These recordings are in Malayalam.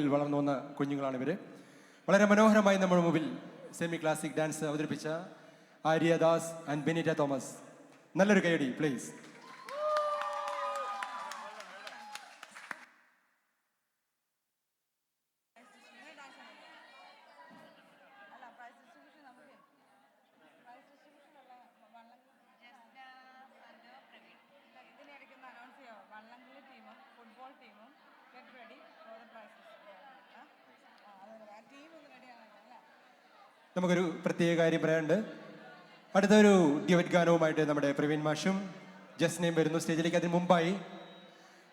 വളർന്നു വന്ന കുഞ്ഞുങ്ങളാണ് ഇവർ. വളരെ മനോഹരമായി നമ്മുടെ മുമ്പിൽ സെമി ക്ലാസിക് ഡാൻസ് അവതരിപ്പിച്ച Arya Das and Benita Thomas. നല്ലൊരു കൈയടി പ്ലീസ്. നമുക്കൊരു പ്രത്യേക കാര്യം പറയാനുണ്ട്. അടുത്തൊരു ഡ്യുവറ്റ് ഗാനവുമായിട്ട് നമ്മുടെ പ്രവീൺ മാഷും ജസ്നയും വരുന്നു സ്റ്റേജിലേക്ക്. അതിന് മുമ്പായി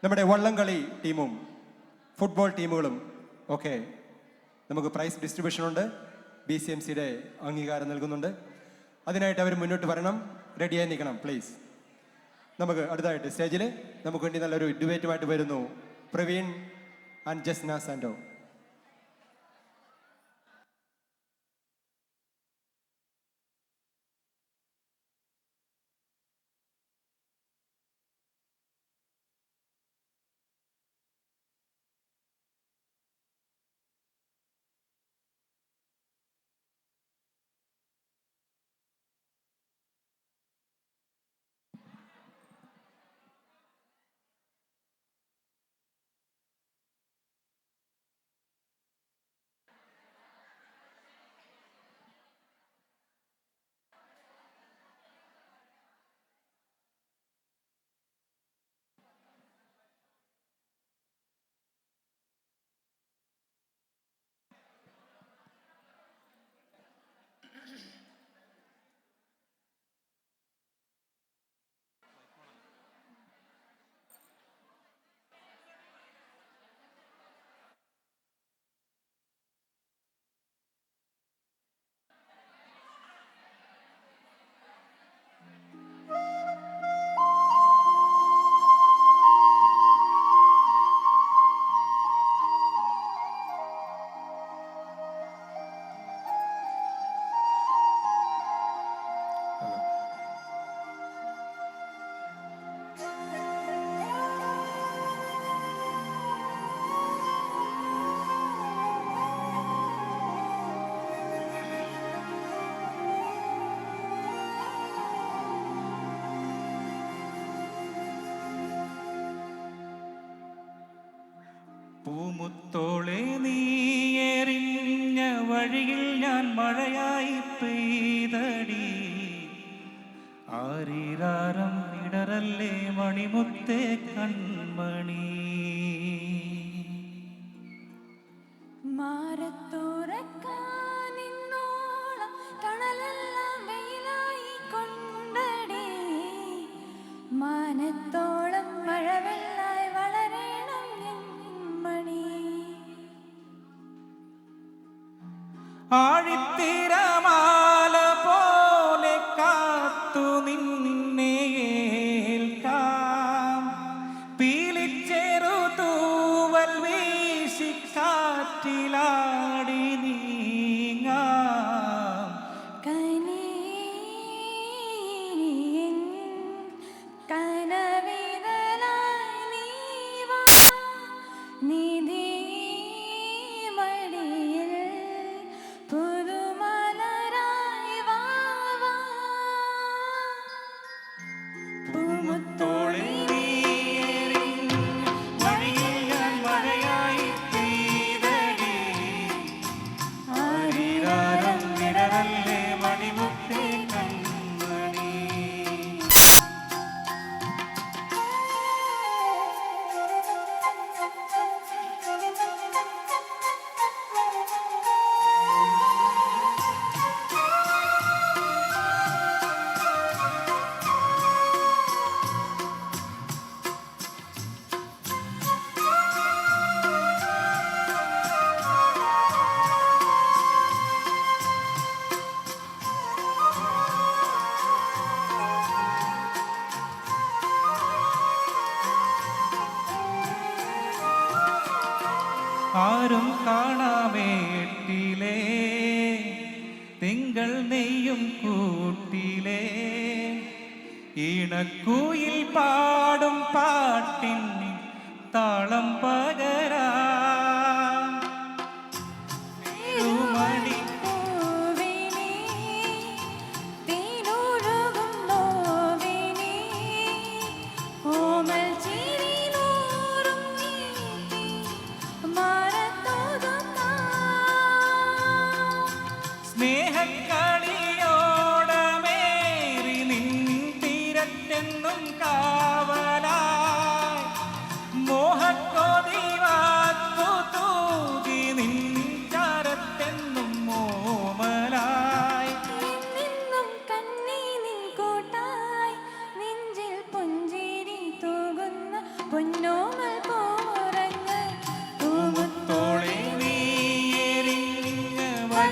നമ്മുടെ വള്ളംകളി ടീമും ഫുട്ബോൾ ടീമുകളും ഒക്കെ നമുക്ക് പ്രൈസ് ഡിസ്ട്രിബ്യൂഷൻ ഉണ്ട്. BCMCയുടെ അംഗീകാരം നൽകുന്നുണ്ട്. അതിനായിട്ട് അവർ മുന്നോട്ട് വരണം, റെഡിയായി നിൽക്കണം പ്ലീസ്. നമുക്ക് അടുത്തായിട്ട് സ്റ്റേജിൽ നമുക്ക് വേണ്ടി നല്ലൊരു ഡ്യുവറ്റുമായിട്ട് വരുന്നു പ്രവീൺ ആൻഡ് ജസ്ന സാൻഡോ. പൂമുത്തോളെ നീയെറിഞ്ഞ വഴിയിൽ ഞാൻ മഴയായി പെയ്തടി. ആരീരാരം ഇടറല്ലേ മണിമുത്തേ കൺമണി. മാനത്തോളം മഴവെള്ളായി വളരണം മണി. ആഴിത്തിരമാല പോലെ കാത്തു നിന്നെ ഏൽക്കാം. പീലിച്ചെറു തൂവൽ വീശി കാറ്റിലാടി നീങ്ങാം. ആരും കാണാമേട്ടിലേ തിങ്കൾ നെയ്യും കൂട്ടിലേ ഈണക്കുയിൽ പാടും പാട്ടിൻ താളം പകരാം.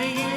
വഴിയിൽ